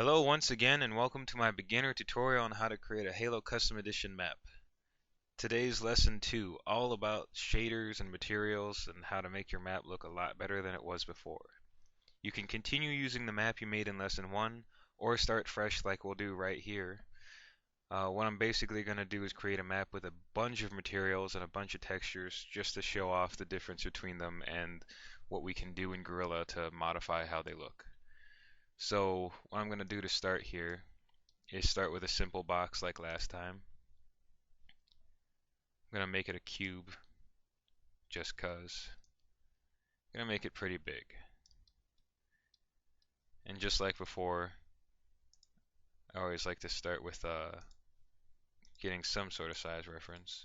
Hello once again and welcome to my beginner tutorial on how to create a Halo Custom Edition map. Today's lesson 2, all about shaders and materials and how to make your map look a lot better than it was before. You can continue using the map you made in lesson 1 or start fresh like we'll do right here. What I'm basically going to do is create a map with a bunch of materials and a bunch of textures just to show off the difference between them and what we can do in Gorilla to modify how they look. So what I'm going to do to start here is start with a simple box like last time. I'm going to make it a cube just cuz. I'm going to make it pretty big. And just like before, I always like to start with getting some sort of size reference.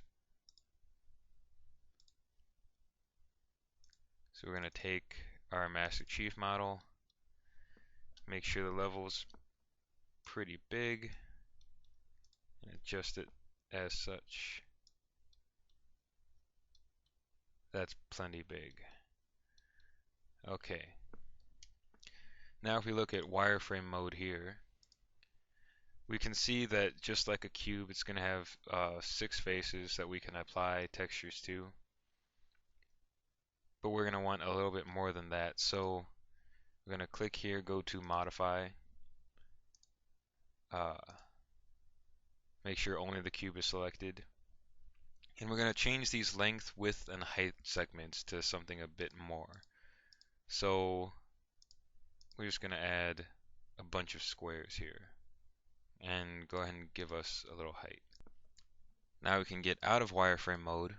So we're going to take our Master Chief model, make sure the level's pretty big, and adjust it as such. That's plenty big. Okay. Now if we look at wireframe mode here, we can see that just like a cube, it's going to have 6 faces that we can apply textures to. But we're going to want a little bit more than that. So we're going to click here, go to modify, make sure only the cube is selected. And we're going to change these length, width, and height segments to something a bit more. So we're just going to add a bunch of squares here and go ahead and give us a little height. Now we can get out of wireframe mode,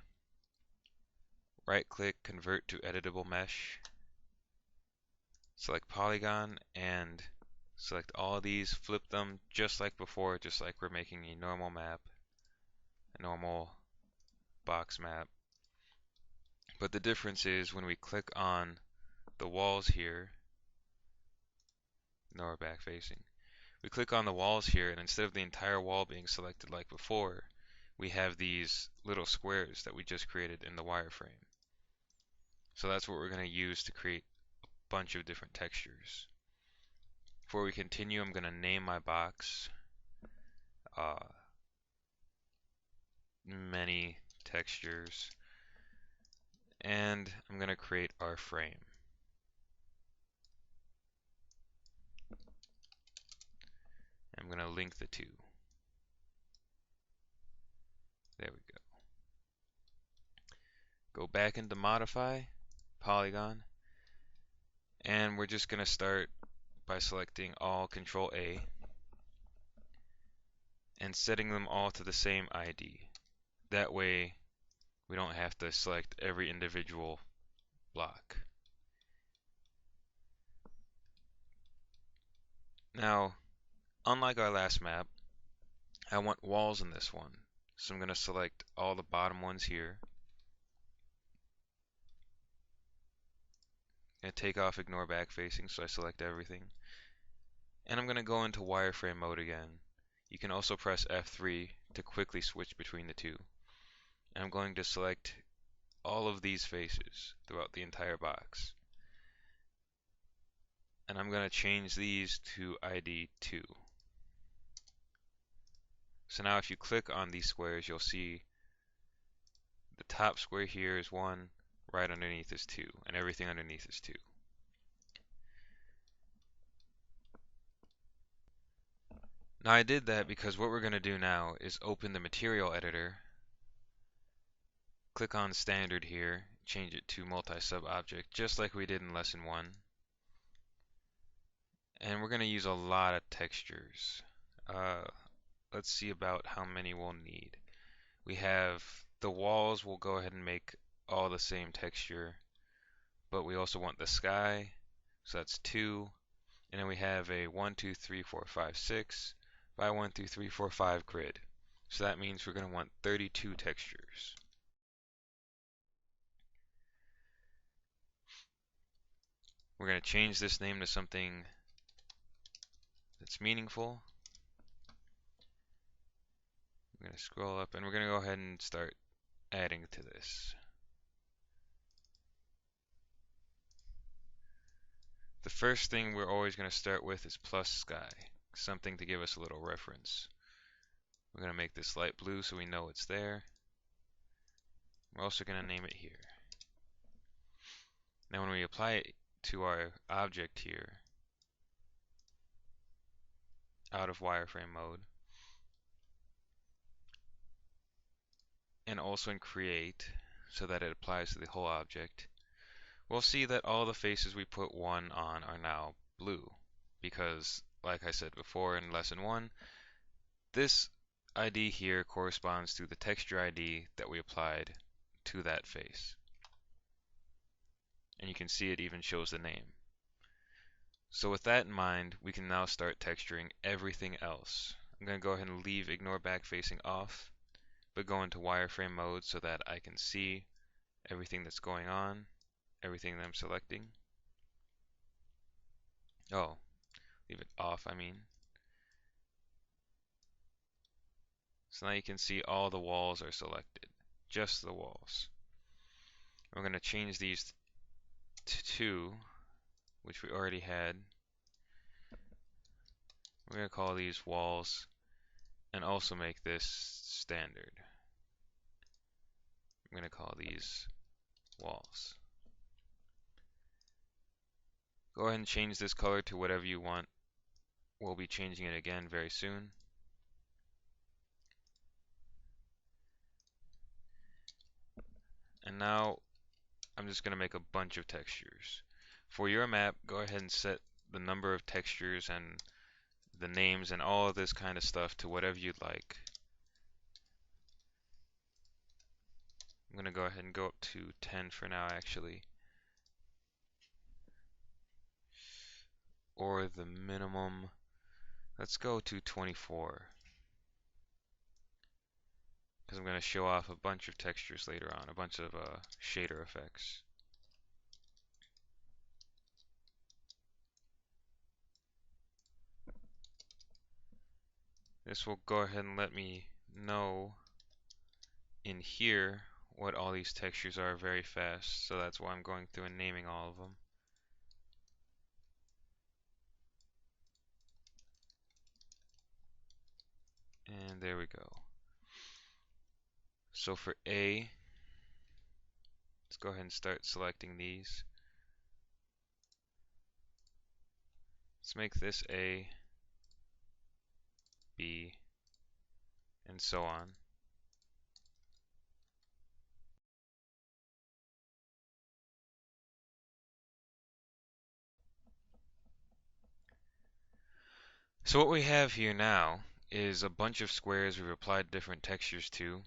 right click, convert to editable mesh, select polygon, and select all these, flip them just like before, just like we're making a normal map, a normal box map. But the difference is when we click on the walls here, no, we're back facing. We click on the walls here, and instead of the entire wall being selected like before, we have these little squares that we just created in the wireframe. So that's what we're going to use to create a bunch of different textures. Before we continue, I'm going to name my box many textures, and I'm going to create our frame. I'm going to link the two. There we go. Go back into modify, polygon, and we're just going to start by selecting all, Control A, and setting them all to the same ID. That way we don't have to select every individual block. Now, unlike our last map, I want walls in this one. So I'm going to select all the bottom ones here. And take off ignore back facing, so I select everything. And I'm going to go into wireframe mode again. You can also press F3 to quickly switch between the two. And I'm going to select all of these faces throughout the entire box. And I'm going to change these to ID 2. So now if you click on these squares, you'll see the top square here is 1, right underneath is 2, and everything underneath is 2. Now I did that because what we're going to do now is open the material editor, click on standard here, change it to multi-sub object just like we did in lesson 1. And we're going to use a lot of textures. Let's see about how many we'll need. We have the walls, we'll go ahead and make all the same texture, but we also want the sky, so that's 2. And then we have a 1, 2, 3, 4, 5, 6 by 1, 2, 3, 4, 5 grid. So that means we're going to want 32 textures. We're going to change this name to something that's meaningful. We're going to scroll up and we're going to go ahead and start adding to this. The first thing we're always going to start with is plus sky. something to give us a little reference. We're going to make this light blue so we know it's there. We're also going to name it here. Now when we apply it to our object here, out of wireframe mode, and also in create, so that it applies to the whole object, we'll see that all the faces we put 1 on are now blue. Because, like I said before in lesson 1, this ID here corresponds to the texture ID that we applied to that face. And you can see it even shows the name. So with that in mind, we can now start texturing everything else. I'm going to go ahead and leave ignore backfacing off, but go into wireframe mode so that I can see everything that's going on, everything that I'm selecting. Oh, leave it off, I mean. So now you can see all the walls are selected, just the walls. We're going to change these to 2, which we already had. We're going to call these walls and also make this standard. I'm going to call these walls. Go ahead and change this color to whatever you want. We'll be changing it again very soon. And now I'm just going to make a bunch of textures. For your map, go ahead and set the number of textures and the names and all of this kind of stuff to whatever you'd like. I'm going to go ahead and go up to 10 for now, actually. Or the minimum, let's go to 24. Because I'm going to show off a bunch of textures later on, a bunch of shader effects. This will go ahead and let me know in here what all these textures are very fast, so that's why I'm going through and naming all of them. And there we go. So for A, let's go ahead and start selecting these. Let's make this A, B, and so on. So what we have here now is a bunch of squares we've applied different textures to.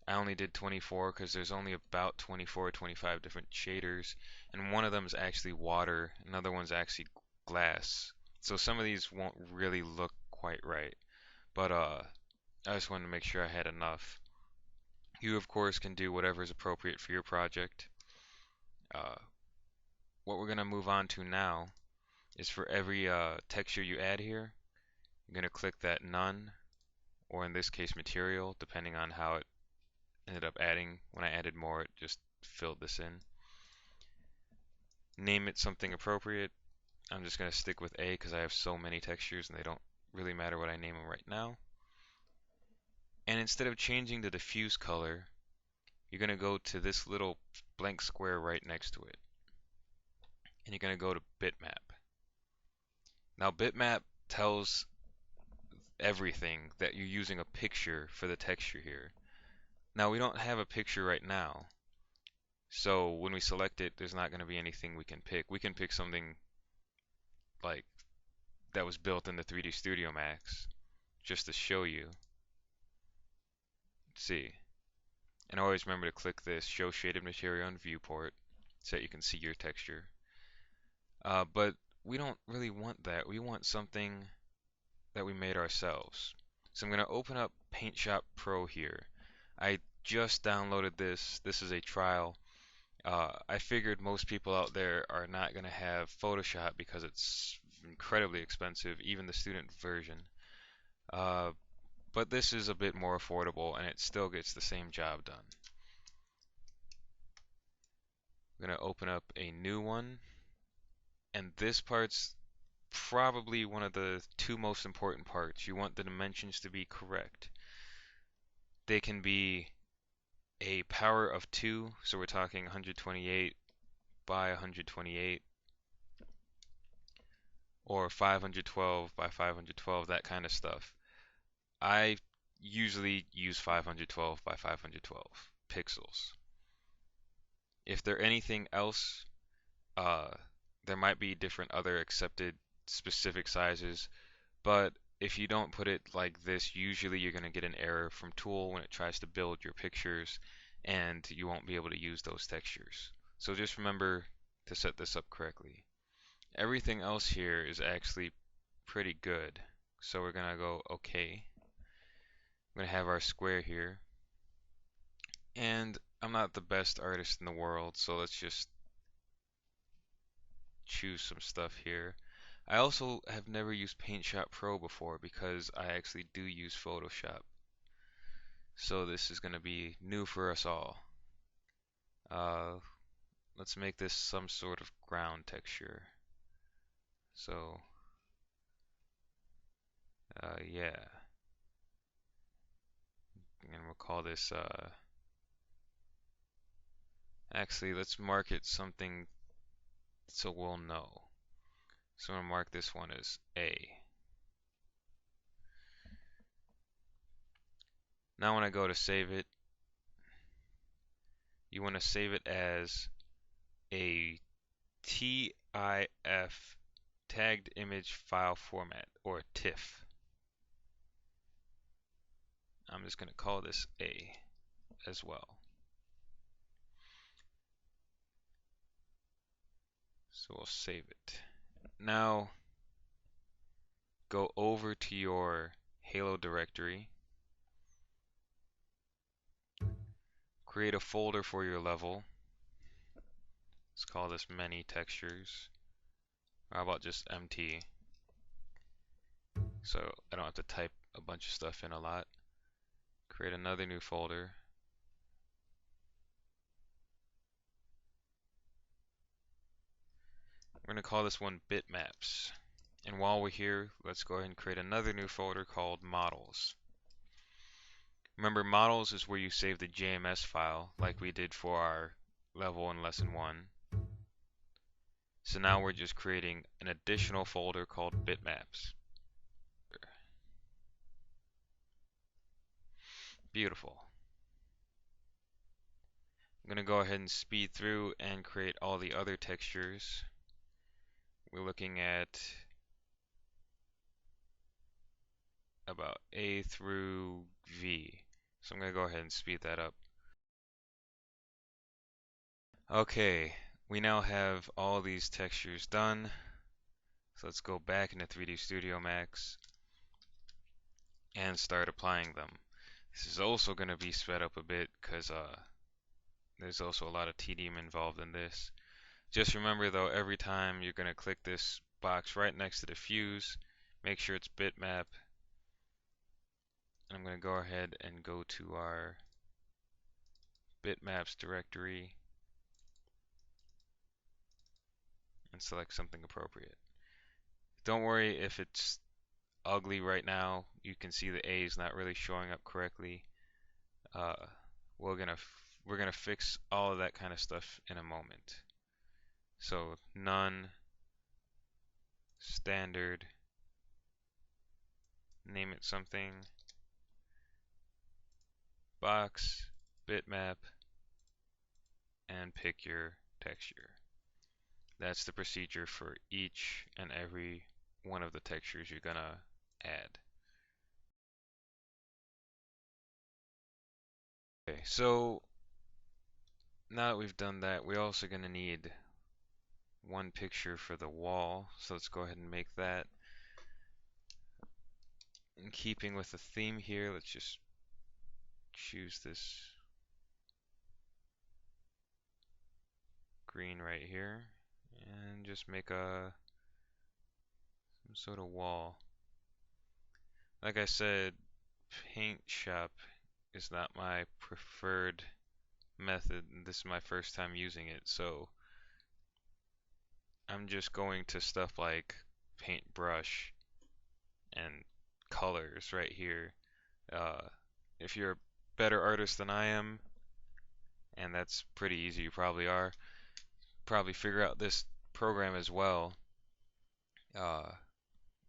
I only did 24 because there's only about 24 or 25 different shaders, and one of them is actually water, another one's actually glass. So some of these won't really look quite right, but I just wanted to make sure I had enough. You, of course, can do whatever is appropriate for your project. What we're going to move on to now is for every texture you add here, you're going to click that none, or in this case material, depending on how it ended up adding. When I added more, it just filled this in. Name it something appropriate. I'm just going to stick with A because I have so many textures and they don't really matter what I name them right now. And instead of changing the diffuse color, you're going to go to this little blank square right next to it. And you're going to go to bitmap. Now bitmap tells everything that you're using a picture for the texture here. Now we don't have a picture right now, so when we select it, there's not going to be anything we can pick. We can pick something like that was built in the 3D Studio Max just to show you. Let's see. And always remember to click this Show Shaded Material in Viewport so that you can see your texture. But we don't really want that. We want something that we made ourselves. So I'm going to open up Paint Shop Pro here. I just downloaded this. This is a trial. I figured most people out there are not going to have Photoshop because it's incredibly expensive, even the student version. But this is a bit more affordable and it still gets the same job done. I'm going to open up a new one, and this part's probably one of the two most important parts. You want the dimensions to be correct. They can be a power of 2, so we're talking 128 by 128, or 512 by 512, that kind of stuff. I usually use 512 by 512 pixels. If there anything else, uh, there might be different other accepted specific sizes, but if you don't put it like this, usually you're going to get an error from Tool when it tries to build your pictures, and you won't be able to use those textures. So just remember to set this up correctly. Everything else here is actually pretty good. So we're going to go OK. We're going to have our square here. And I'm not the best artist in the world, so let's just choose some stuff here. I also have never used Paint Shop Pro before because I actually do use Photoshop. So this is going to be new for us all. Uh, let's make this some sort of ground texture. So, yeah. And we'll call this, actually, let's mark it something so we'll know. So I'm going to mark this one as A. Now when I go to save it, you want to save it as a TIF, tagged image file format, or TIFF. I'm just going to call this A as well. So we'll save it. Now go over to your Halo directory, create a folder for your level. Let's call this many textures. Or how about just MT? So I don't have to type a bunch of stuff in a lot. Create another new folder. We're going to call this one bitmaps. And while we're here, let's go ahead and create another new folder called models. Remember, models is where you save the JMS file like we did for our level in lesson 1. So now we're just creating an additional folder called bitmaps. Beautiful. I'm going to go ahead and speed through and create all the other textures. We're looking at about A through V. So I'm going to go ahead and speed that up. Okay, we now have all these textures done. So let's go back into 3D Studio Max and start applying them. This is also going to be sped up a bit because there's also a lot of tedium involved in this. Just remember though, every time you're going to click this box right next to the fuse, make sure it's bitmap. And I'm going to go ahead and go to our bitmaps directory and select something appropriate. Don't worry if it's ugly right now. You can see the A is not really showing up correctly. Uh, we're gonna fix all of that kind of stuff in a moment. So none, standard, name it something, box, bitmap, and pick your texture. That's the procedure for each and every one of the textures you're gonna add. Okay, so now that we've done that, we're also gonna need one picture for the wall. So let's go ahead and make that. In keeping with the theme here, let's just choose this green right here and just make some sort of wall. Like I said, Paint Shop is not my preferred method, and this is my first time using it, so I'm just going to stuff like paintbrush and colors right here. Uh, if you're a better artist than I am, and that's pretty easy, you probably are, probably figure out this program as well, uh,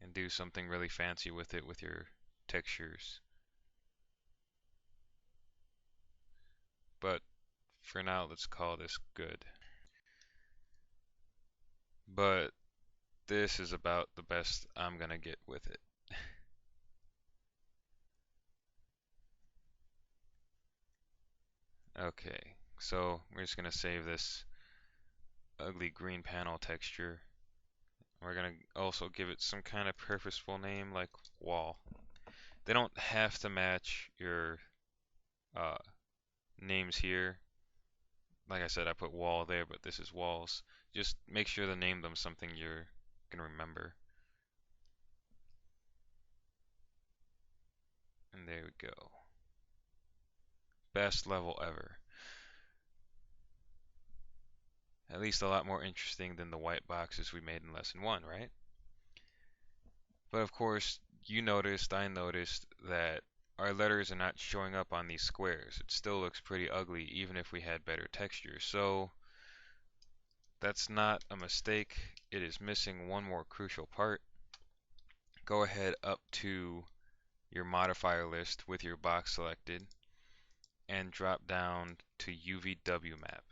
and do something really fancy with it with your textures. But for now, let's call this good. But this is about the best I'm gonna get with it. Okay, so we're just gonna save this ugly green panel texture. We're gonna also give it some kind of purposeful name like wall. They don't have to match your uh, names here. Like I said, I put wall there, but this is walls. Just make sure to name them something you're gonna remember. And there we go. Best level ever. At least a lot more interesting than the white boxes we made in lesson 1, right? But of course, you noticed, I noticed that our letters are not showing up on these squares. It still looks pretty ugly even if we had better texture. So that's not a mistake. It is missing one more crucial part. Go ahead up to your modifier list with your box selected and drop down to UVW map.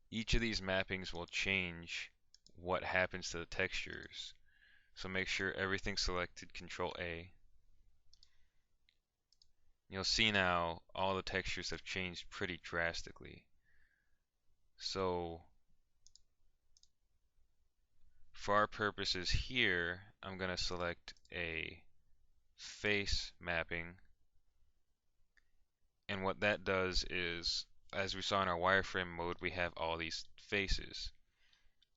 Each of these mappings will change what happens to the textures. So make sure everything's selected, Control A. You'll see now all the textures have changed pretty drastically. So for our purposes here, I'm going to select a face mapping. And what that does is, as we saw in our wireframe mode, we have all these faces,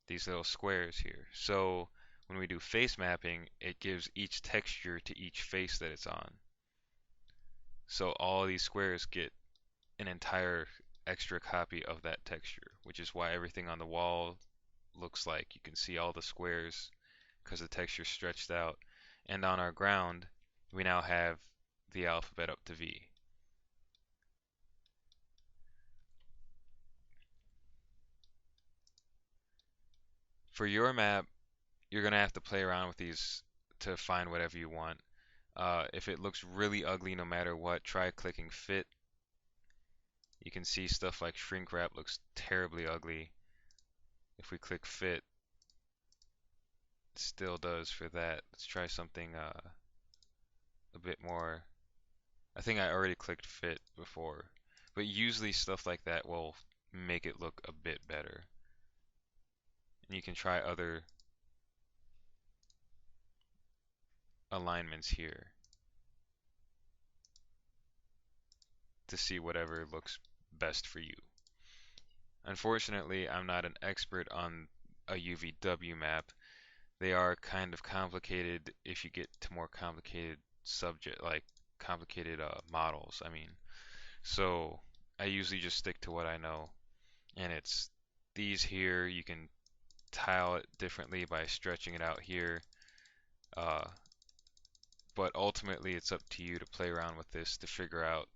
these little squares here. So when we do face mapping, it gives each texture to each face that it's on. So all these squares get an entire extra copy of that texture, which is why everything on the wall looks like you can see all the squares because the texture stretched out. And on our ground, we now have the alphabet up to V. For your map, you're going to have to play around with these to find whatever you want. If it looks really ugly no matter what, try clicking fit. You can see stuff like shrink wrap looks terribly ugly. If we click fit, it still does for that. Let's try something a bit more. I think I already clicked fit before, but usually stuff like that will make it look a bit better. And you can try other alignments here to see whatever looks best for you. Unfortunately, I'm not an expert on a UVW map. They are kind of complicated if you get to more complicated subject, like complicated models, I mean. So I usually just stick to what I know. And it's these here, you can tile it differently by stretching it out here. Uh, but ultimately, it's up to you to play around with this to figure out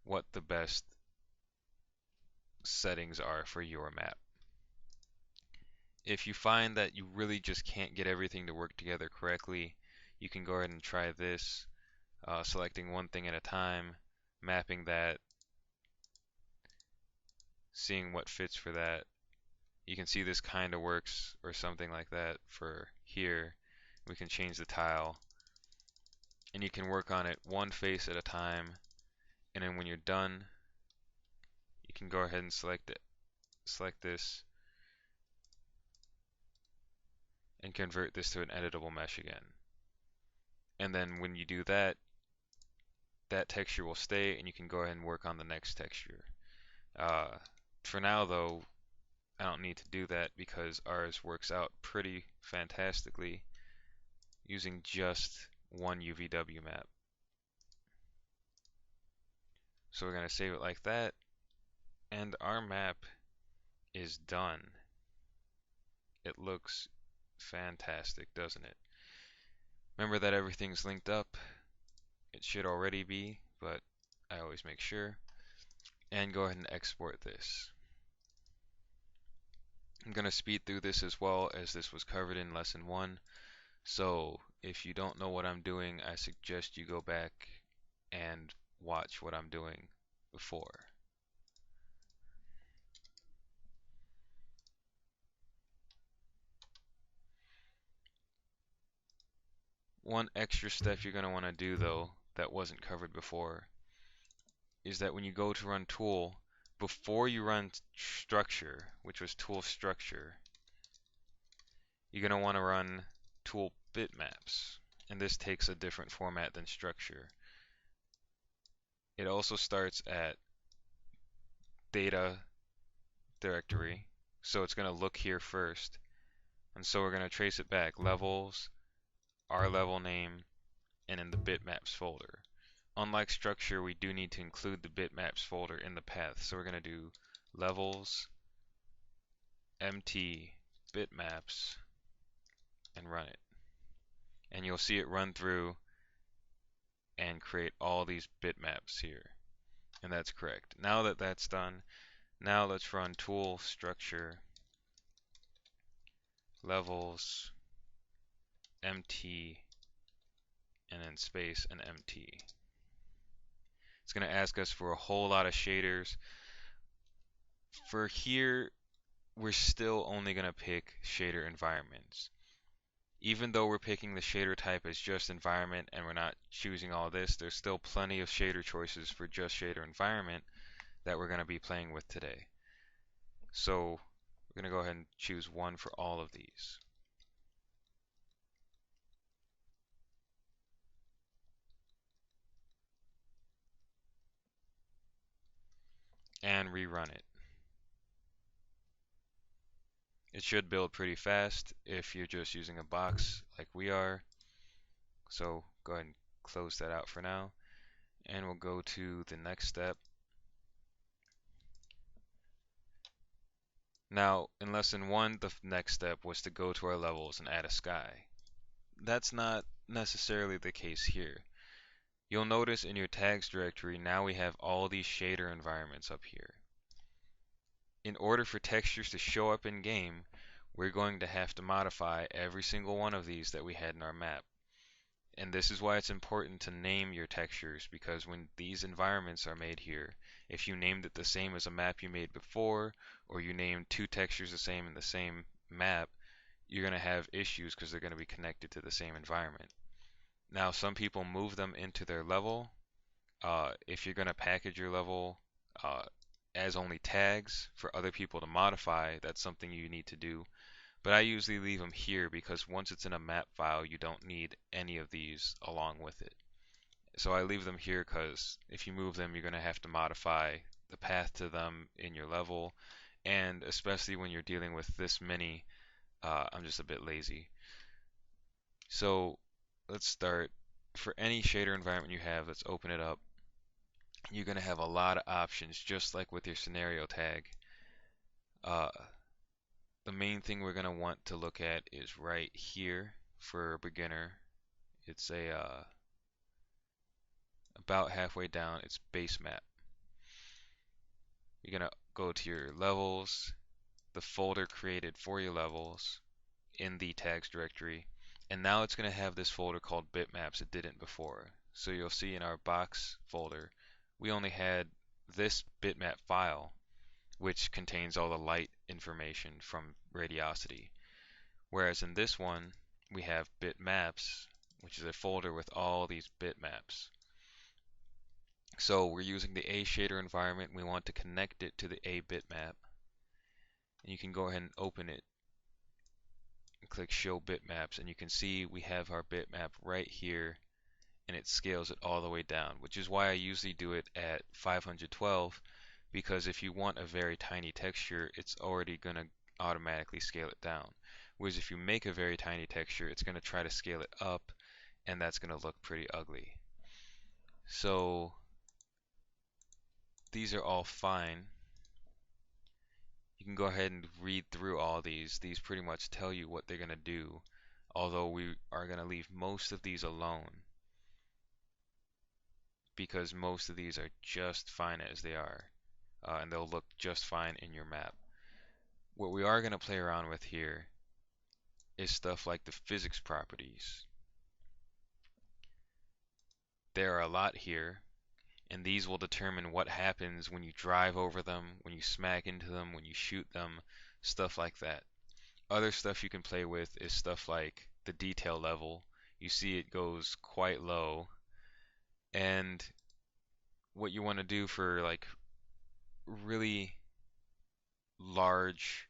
what the best settings are for your map. If you find that you really just can't get everything to work together correctly, you can go ahead and try this, selecting one thing at a time, mapping that, seeing what fits for that. You can see this kind of works or something like that for here. We can change the tile and you can work on it one face at a time, and then when you're done you can go ahead and select this and convert this to an editable mesh again. And then when you do that, that texture will stay and you can go ahead and work on the next texture. For now though, I don't need to do that because ours works out pretty fantastically using just one UVW map. So we're going to save it like that, and our map is done. It looks fantastic, doesn't it? Remember that everything's linked up. It should already be, but I always make sure. And go ahead and export this. I'm going to speed through this as well, as this was covered in lesson 1. So if you don't know what I'm doing, I suggest you go back and watch what I'm doing before. One extra step you're going to want to do though that wasn't covered before is that when you go to run tool, before you run structure, which was tool structure, you're going to want to run tool bitmaps. And this takes a different format than structure. It also starts at data directory, so it's going to look here first. And so we're going to trace it back, levels, our level name, and in the bitmaps folder. Unlike structure, we do need to include the bitmaps folder in the path. So we're going to do levels, mt, bitmaps, and run it. And you'll see it run through and create all these bitmaps here. And that's correct. Now that that's done, now let's run tool structure levels mt and then space and mt. It's going to ask us for a whole lot of shaders. For here, we're still only going to pick shader environments. Even though we're picking the shader type as just environment and we're not choosing all this, there's still plenty of shader choices for just shader environment that we're going to be playing with today. So we're going to go ahead and choose one for all of these. And rerun it. It should build pretty fast if you're just using a box like we are. So go ahead and close that out for now. And we'll go to the next step. Now, in lesson 1, the next step was to go to our levels and add a sky. That's not necessarily the case here. You'll notice in your tags directory, now we have all these shader environments up here. In order for textures to show up in game, we're going to have to modify every single one of these that we had in our map. And this is why it's important to name your textures, because when these environments are made here, if you named it the same as a map you made before, or you named two textures the same in the same map, you're going to have issues because they're going to be connected to the same environment. Now, some people move them into their level. If you're going to package your level uh, as only tags for other people to modify, that's something you need to do. But I usually leave them here because once it's in a map file, you don't need any of these along with it. So I leave them here because if you move them, you're going to have to modify the path to them in your level. And especially when you're dealing with this many, I'm just a bit lazy. So let's start. For any shader environment you have, let's open it up. You're going to have a lot of options, just like with your scenario tag. The main thing we're going to want to look at is right here for a beginner. It's about halfway down, it's base map. You're going to go to your levels, the folder created for your levels in the tags directory, and now it's going to have this folder called bitmaps. It didn't before. So you'll see in our box folder, we only had this bitmap file, which contains all the light information from radiosity. Whereas in this one, we have bitmaps, which is a folder with all these bitmaps. So we're using the A shader environment. We want to connect it to the A bitmap. And you can go ahead and open it and click show bitmaps, and you can see we have our bitmap right here, and it scales it all the way down, which is why I usually do it at 512, because if you want a very tiny texture, it's already going to automatically scale it down. Whereas if you make a very tiny texture, it's going to try to scale it up, and that's going to look pretty ugly. So these are all fine. You can go ahead and read through all these. These pretty much tell you what they're going to do, although we are going to leave most of these alone because most of these are just fine as they are, and they'll look just fine in your map. What we are going to play around with here is stuff like the physics properties. There are a lot here, and these will determine what happens when you drive over them, when you smack into them, when you shoot them, stuff like that. Other stuff you can play with is stuff like the detail level. You see it goes quite low, and what you want to do for like really large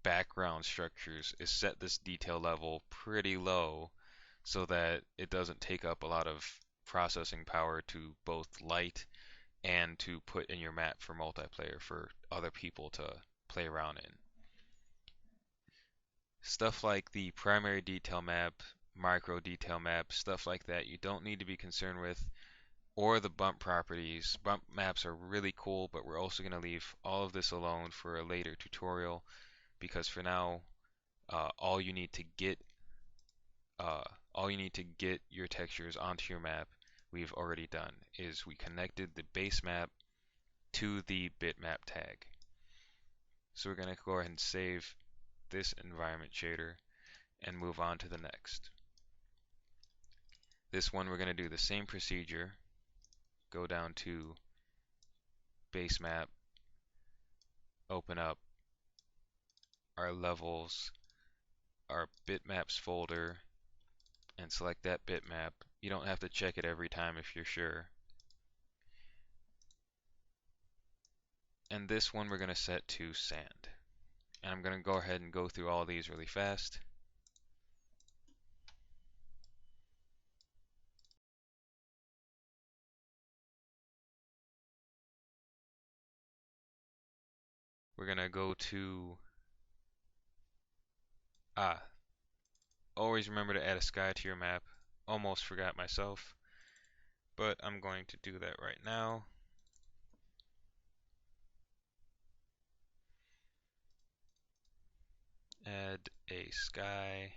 background structures is set this detail level pretty low so that it doesn't take up a lot of processing power to both light and to put in your map for multiplayer for other people to play around in. Stuff like the primary detail map, micro detail map, stuff like that you don't need to be concerned with, or the bump properties. Bump maps are really cool, but we're also going to leave all of this alone for a later tutorial because for now, uh, all you need to get uh, all you need to get your textures onto your map, we've already done, is we connected the base map to the bitmap tag. So we're going to go ahead and save this environment shader and move on to the next. This one we're going to do the same procedure. Go down to base map, open up our levels, our bitmaps folder, and select that bitmap. You don't have to check it every time if you're sure. And this one we're going to set to sand. And I'm going to go ahead and go through all these really fast. We're going to go to, always remember to add a sky to your map. Almost forgot myself, but I'm going to do that right now. Add a sky.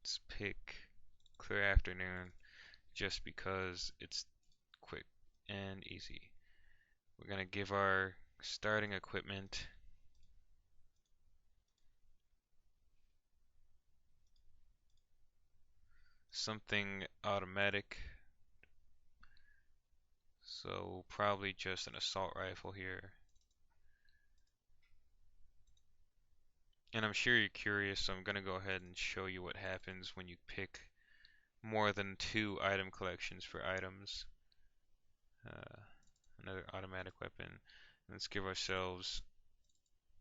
Let's pick clear afternoon just because it's quick and easy. We're going to give our starting equipment something automatic. So probably just an assault rifle here. And I'm sure you're curious, so I'm going to go ahead and show you what happens when you pick more than 2 item collections for items. Uh, Another automatic weapon. Let's give ourselves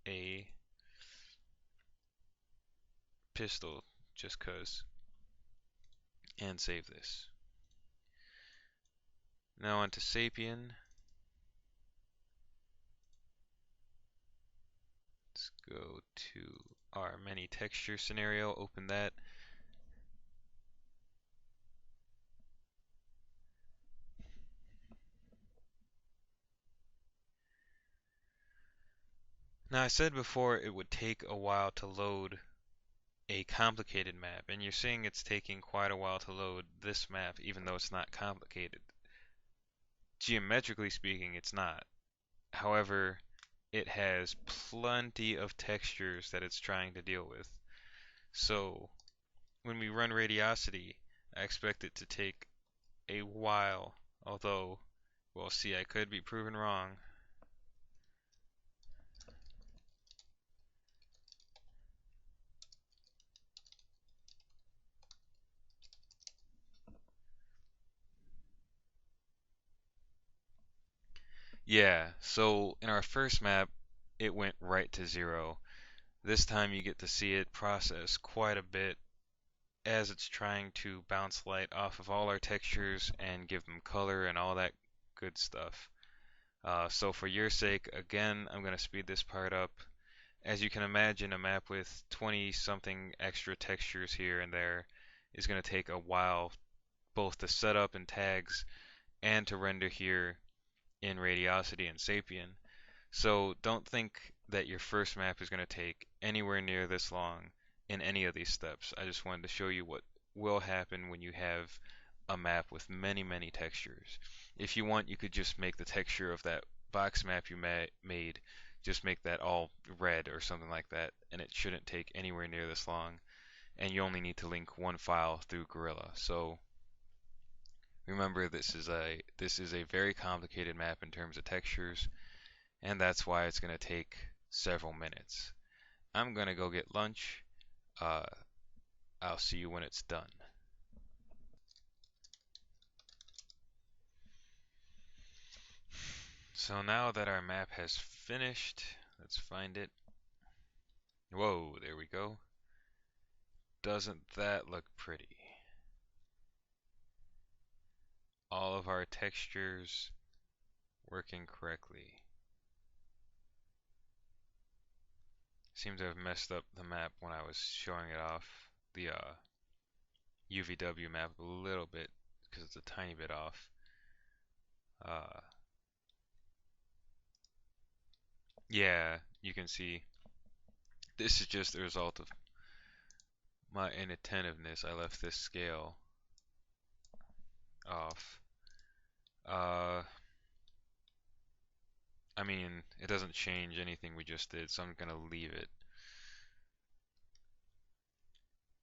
a pistol, just cause, and save this. Now onto Sapien. Let's go to our many texture scenario, open that. Now I said before it would take a while to load a complicated map, and you're seeing it's taking quite a while to load this map even though it's not complicated. Geometrically speaking, it's not. However, it has plenty of textures that it's trying to deal with. So when we run radiosity, I expect it to take a while, although, well, see, I could be proven wrong. Yeah, so in our first map, it went right to 0. This time you get to see it process quite a bit as it's trying to bounce light off of all our textures and give them color and all that good stuff. So for your sake, again, I'm going to speed this part up. As you can imagine, a map with 20 something extra textures here and there is going to take a while both to set up in tags and to render here in Radiosity and Sapien. So don't think that your first map is going to take anywhere near this long in any of these steps. I just wanted to show you what will happen when you have a map with many, many textures. If you want, you could just make the texture of that box map you made, just make that all red or something like that, and it shouldn't take anywhere near this long. And you only need to link one file through Gorilla. So remember, this is a very complicated map in terms of textures, and that's why it's going to take several minutes. I'm going to go get lunch. Uh, I'll see you when it's done. So now that our map has finished, let's find it. Whoa, there we go. Doesn't that look pretty? All of our textures working correctly. Seem to have messed up the map when I was showing it off. The UVW map a little bit because it's a tiny bit off. Uh, yeah, you can see this is just the result of my inattentiveness. I left this scale off. Uh, I mean, it doesn't change anything we just did, so I'm gonna leave it.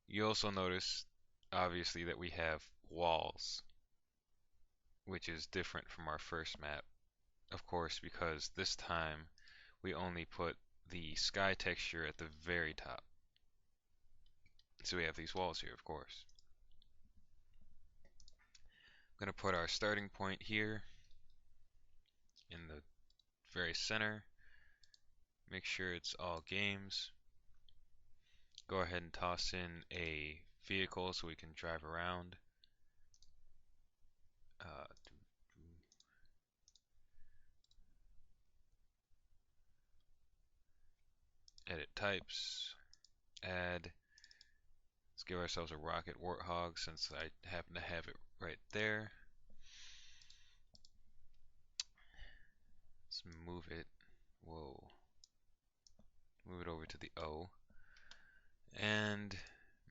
You also notice, obviously, that we have walls, which is different from our first map. Of course, because this time we only put the sky texture at the very top. So we have these walls here, of course. I'm going to put our starting point here in the very center. Make sure it's all games. Go ahead and toss in a vehicle so we can drive around. Uh, edit types, add. Let's give ourselves a rocket warthog since I happen to have it right there. Let's move it. Whoa. Move it over to the O. And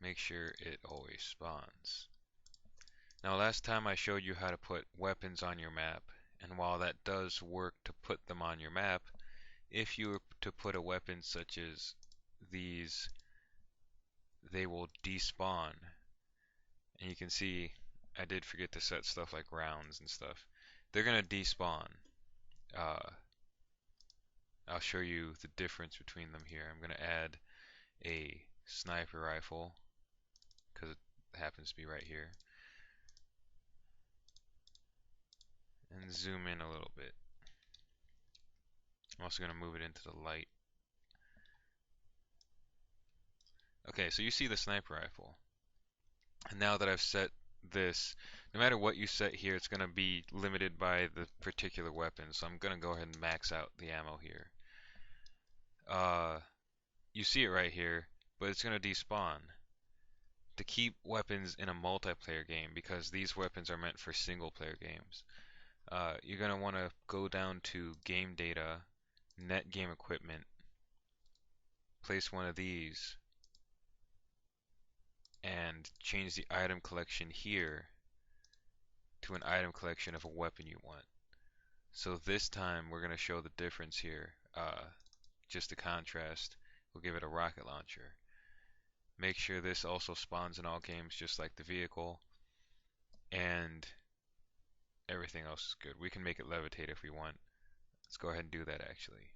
make sure it always spawns. Now last time I showed you how to put weapons on your map, and while that does work to put them on your map, if you were to put a weapon such as these, they will despawn. And you can see I did forget to set stuff like rounds and stuff. They're gonna despawn. Uh, I'll show you the difference between them here. I'm gonna add a sniper rifle because it happens to be right here. And zoom in a little bit. I'm also going to move it into the light. Okay, so you see the sniper rifle. And now that I've set this, no matter what you set here, it's going to be limited by the particular weapon. So I'm going to go ahead and max out the ammo here. You see it right here, but it's going to despawn. To keep weapons in a multiplayer game, because these weapons are meant for single player games, you're going to want to go down to game data, net game equipment, place one of these, and change the item collection here to an item collection of a weapon you want. So this time we're going to show the difference here. Just to contrast, we'll give it a rocket launcher. Make sure this also spawns in all games just like the vehicle, and everything else is good. We can make it levitate if we want. Let's go ahead and do that actually.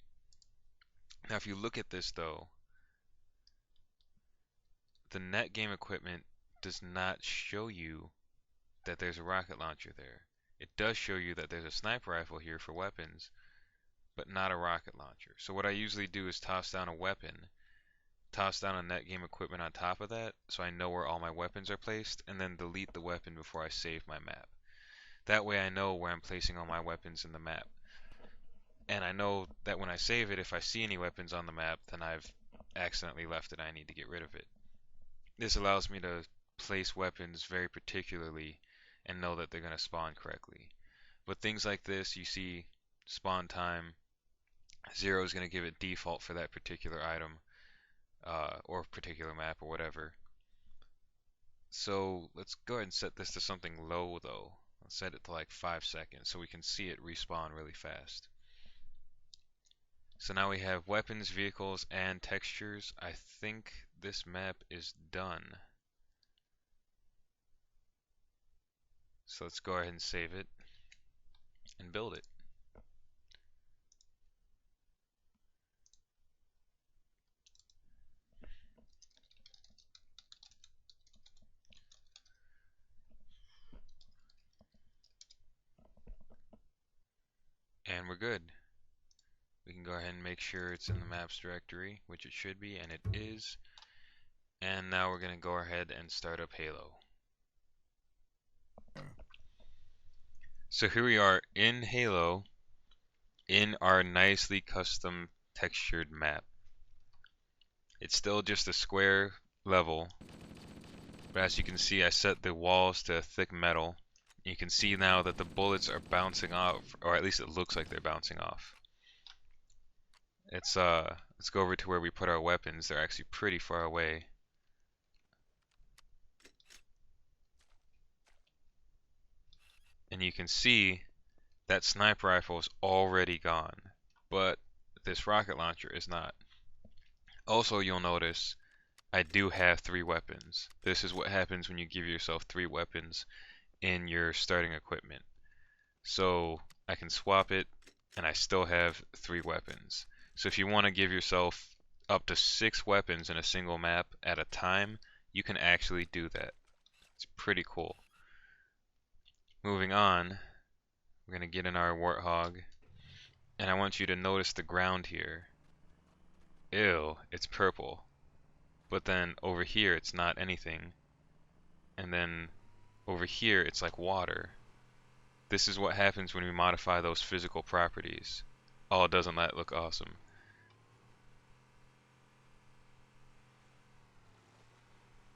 Now if you look at this though, the net game equipment does not show you that there's a rocket launcher there. It does show you that there's a sniper rifle here for weapons, but not a rocket launcher. So what I usually do is toss down a weapon, toss down a net game equipment on top of that, so I know where all my weapons are placed, and then delete the weapon before I save my map. That way I know where I'm placing all my weapons in the map. And I know that when I save it, if I see any weapons on the map, then I've accidentally left it, I need to get rid of it. This allows me to place weapons very particularly and know that they're going to spawn correctly. But things like this, you see spawn time, 0 is going to give it default for that particular item, or particular map or whatever. So let's go ahead and set this to something low though. Let's set it to like 5 seconds so we can see it respawn really fast. So now we have weapons, vehicles, and textures. I think this map is done. So let's go ahead and save it and build it. And we're good. We can go ahead and make sure it's in the maps directory, which it should be, and it is. And now we're going to go ahead and start up Halo. So here we are in Halo, in our nicely custom textured map. It's still just a square level, but as you can see, I set the walls to thick metal. You can see now that the bullets are bouncing off, or at least it looks like they're bouncing off. Let's go over to where we put our weapons. They're actually pretty far away. And you can see that sniper rifle is already gone, but this rocket launcher is not. Also, you'll notice I do have 3 weapons. This is what happens when you give yourself 3 weapons in your starting equipment. So I can swap it and I still have 3 weapons. So if you want to give yourself up to 6 weapons in a single map at a time, you can actually do that. It's pretty cool. Moving on, we're going to get in our Warthog, and I want you to notice the ground here. Ew, it's purple. But then over here it's not anything. And then over here it's like water. This is what happens when we modify those physical properties. Oh, doesn't that look awesome?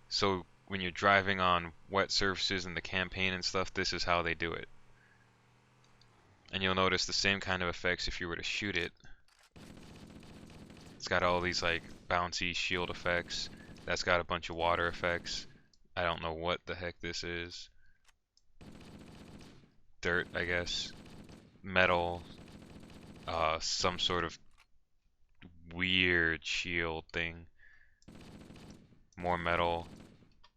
So when you're driving on wet surfaces in the campaign and stuff, this is how they do it. And you'll notice the same kind of effects if you were to shoot it. It's got all these like bouncy shield effects. That's got a bunch of water effects. I don't know what the heck this is. Dirt, I guess. Metal. Some sort of weird shield thing. More metal.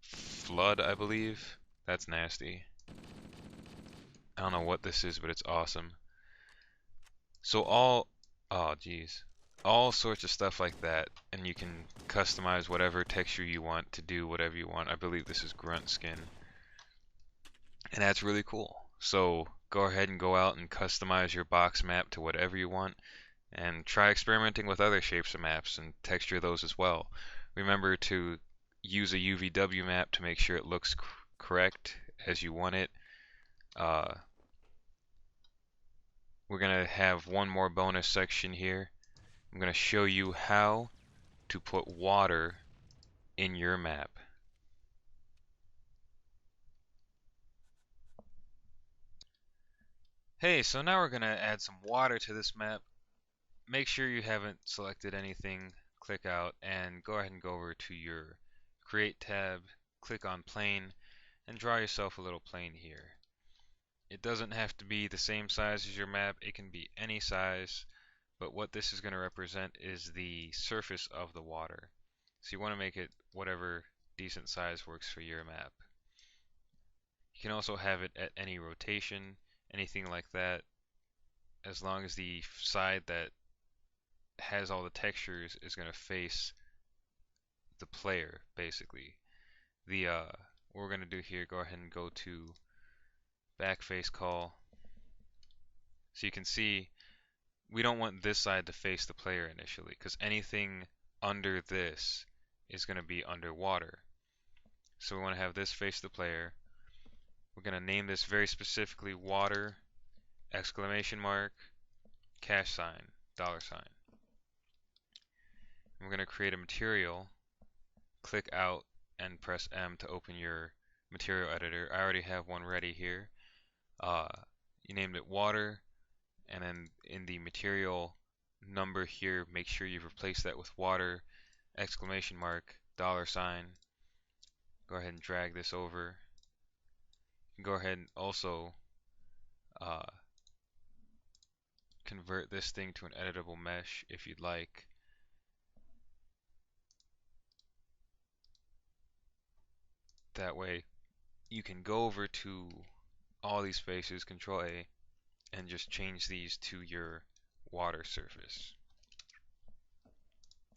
Flood, I believe. That's nasty. I don't know what this is, but it's awesome. So oh geez, all sorts of stuff like that, and you can customize whatever texture you want to do whatever you want. I believe this is grunt skin, and that's really cool. So go ahead and go out and customize your box map to whatever you want, and try experimenting with other shapes of maps and texture those as well. Remember to use a UVW map to make sure it looks correct as you want it. We're going to have one more bonus section here. I'm going to show you how to put water in your map. Hey, so now we're going to add some water to this map. Make sure you haven't selected anything, click out, and go ahead and go over to your Create tab, click on Plane, and draw yourself a little plane here. It doesn't have to be the same size as your map, it can be any size, but what this is going to represent is the surface of the water. So you want to make it whatever decent size works for your map. You can also have it at any rotation, anything like that, as long as the side that has all the textures is going to face the player, basically. What we're going to do here, go ahead and go to backface call. So you can see we don't want this side to face the player initially, because anything under this is going to be underwater. So we want to have this face the player. We're going to name this very specifically water, exclamation mark, cash sign, dollar sign. And we're going to create a material, click out and press M to open your material editor. I already have one ready here. You named it water, and then in the material number here, make sure you replace that with water, exclamation mark, dollar sign. Go ahead and drag this over. You can go ahead and also uh, convert this thing to an editable mesh if you'd like. That way you can go over to all these spaces, Control A, and just change these to your water surface.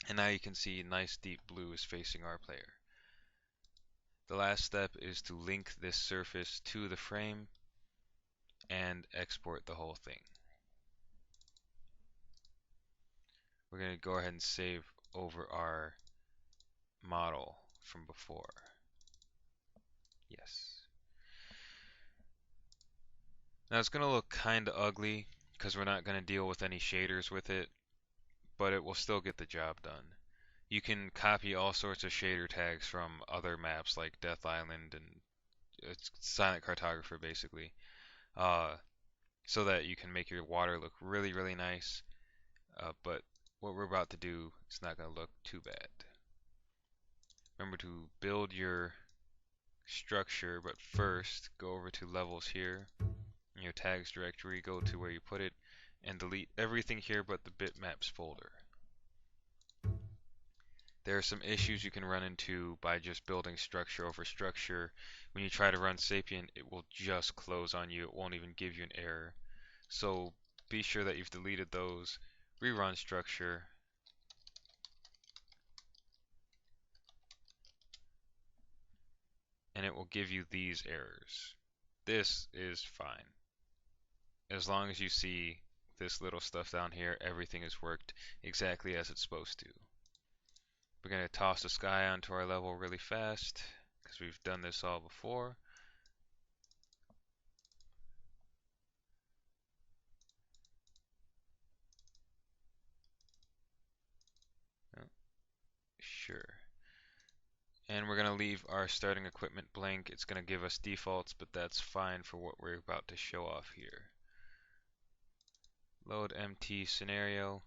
And now you can see nice deep blue is facing our player. The last step is to link this surface to the frame and export the whole thing. We're going to go ahead and save over our model from before. Yes. Now it's going to look kind of ugly because we're not going to deal with any shaders with it, but it will still get the job done. You can copy all sorts of shader tags from other maps like Death Island and it's Silent Cartographer basically, so that you can make your water look really, really nice. But what we're about to do is not going to look too bad. Remember to build your structure, but first go over to levels here. In your tags directory, go to where you put it, and delete everything here but the bitmaps folder. There are some issues you can run into by just building structure over structure. When you try to run Sapien, it will just close on you. It won't even give you an error. So be sure that you've deleted those. Rerun structure. And it will give you these errors. This is fine. As long as you see this little stuff down here, everything has worked exactly as it's supposed to. We're going to toss the sky onto our level really fast because we've done this all before. Oh, sure. And we're going to leave our starting equipment blank. It's going to give us defaults, but that's fine for what we're about to show off here. Load MT scenario.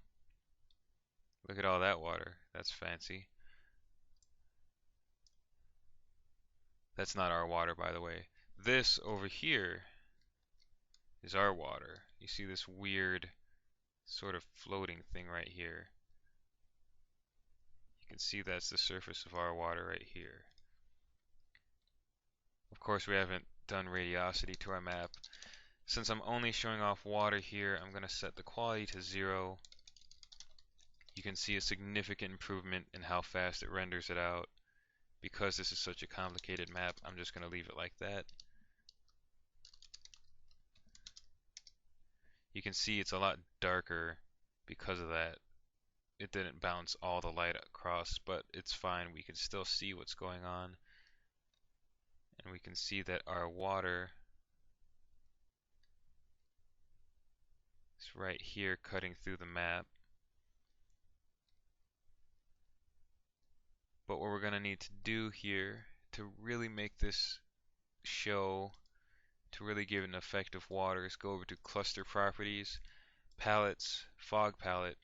Look at all that water. That's fancy. That's not our water, by the way. This over here is our water. You see this weird sort of floating thing right here. You can see that's the surface of our water right here. Of course, we haven't done radiosity to our map. Since I'm only showing off water here, I'm going to set the quality to 0. You can see a significant improvement in how fast it renders it out. Because this is such a complicated map, I'm just going to leave it like that. You can see it's a lot darker because of that. It didn't bounce all the light across, but it's fine. We can still see what's going on. And we can see that our water is right here cutting through the map. But what we're going to need to do here to really make this show, to really give an effect of water, is go over to cluster properties, palettes, fog palette,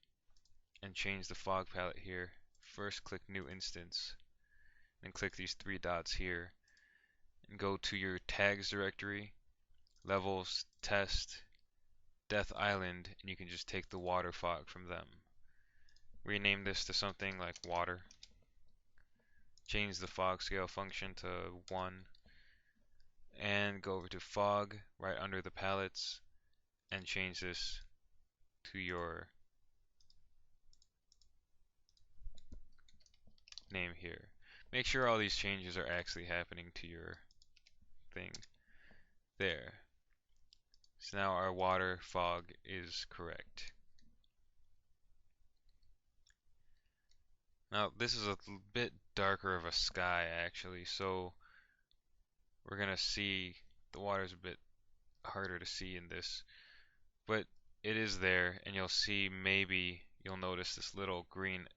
and change the fog palette here. First click new instance, and click these 3 dots here, and go to your tags directory, levels, test, Death Island, and you can just take the water fog from them. Rename this to something like water. Change the fog scale function to 1, and go over to fog right under the palettes and change this to your name here. Make sure all these changes are actually happening to your thing. There. So now our water fog is correct. Now this is a bit darker of a sky actually, so we're gonna see the water's a bit harder to see in this, but it is there, and you'll see maybe you'll notice this little green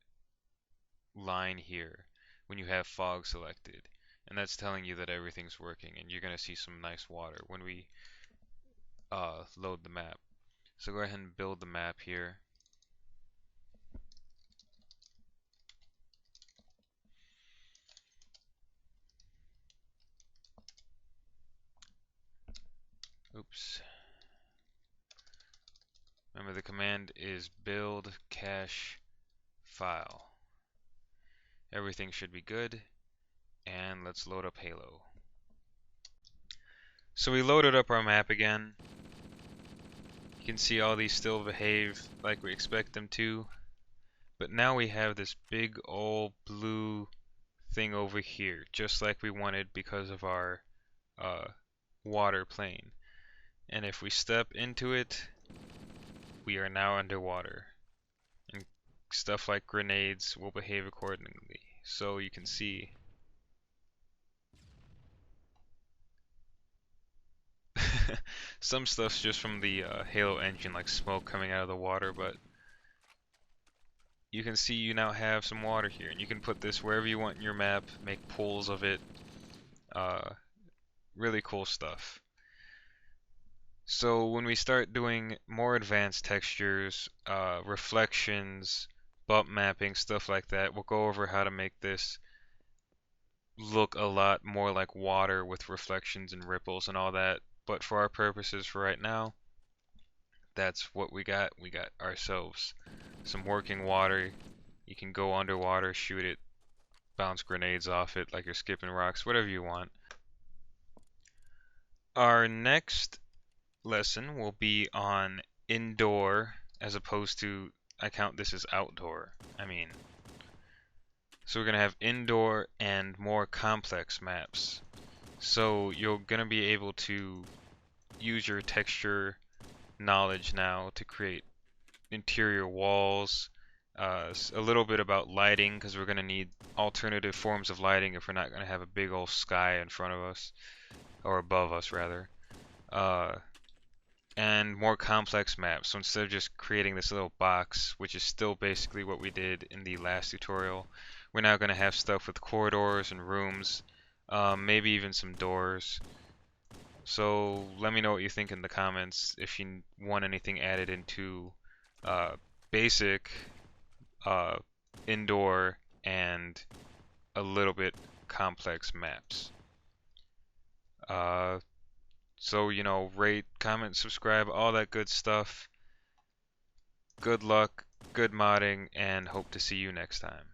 line here when you have fog selected, and that's telling you that everything's working and you're gonna see some nice water. When we load the map. So go ahead and build the map here. Oops. Remember the command is build cache file. Everything should be good, and let's load up Halo. So we loaded up our map again. You can see all these still behave like we expect them to, but now we have this big old blue thing over here, just like we wanted because of our uh, water plane. And if we step into it, we are now underwater. And stuff like grenades will behave accordingly. So you can see some stuff's just from the Halo engine, like smoke coming out of the water, but you can see you now have some water here, and you can put this wherever you want in your map, make pools of it. Uh, really cool stuff. So when we start doing more advanced textures, reflections, bump mapping, stuff like that, we'll go over how to make this look a lot more like water with reflections and ripples and all that. But for our purposes for right now, that's what we got. We got ourselves some working water. You can go underwater, shoot it, bounce grenades off it like you're skipping rocks, whatever you want. Our next lesson will be on indoor as opposed to, I count this as outdoor. So we're going to have indoor and more complex maps. So you're going to be able to use your texture knowledge now to create interior walls, a little bit about lighting because we're going to need alternative forms of lighting if we're not going to have a big old sky in front of us, or above us rather. Uh, and more complex maps. So instead of just creating this little box, which is still basically what we did in the last tutorial, we're now going to have stuff with corridors and rooms, maybe even some doors. So let me know what you think in the comments if you want anything added into uh, basic, uh, indoor, and a little bit complex maps. Uh, so, rate, comment, subscribe, all that good stuff. Good luck, good modding, and hope to see you next time.